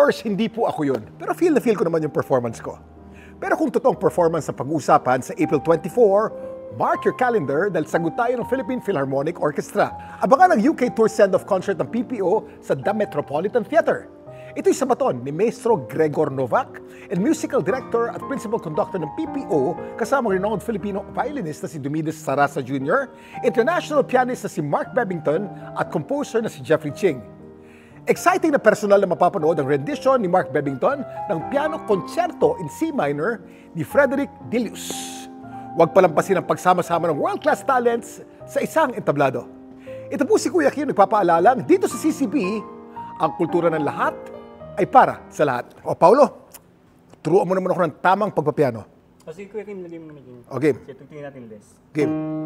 course, hindi po ako yun. Pero feel na feel ko naman yung performance ko. Pero kung totoong performance sa pag-uusapan sa April 24, mark your calendar dahil sagot tayo ng Philippine Philharmonic Orchestra. Abangan ang UK Tour send-off concert ng PPO sa The Metropolitan Theatre. Ito'y sa baton ni Maestro Gregor Novak and musical director at principal conductor ng PPO kasama renowned Filipino violinist na si Dumides Sarasa Jr., international pianist na si Mark Bebington at composer na si Jeffrey Ching. Exciting na personal na mapapanood ang rendition ni Mark Bebington ng piano concerto in C minor ni Frederick Delius. Huwag palampasin ang pagsama-sama ng world-class talents sa isang entablado. Ito po si Kuya Kim nagpapaalalang dito sa CCB, ang kultura ng lahat ay para sa lahat. O Paulo, turuan mo naman ako ng tamang pagpapiano. Kasi Kuya Kim, lagyan mo na game. O game. Kasi tutingin natin this. Game.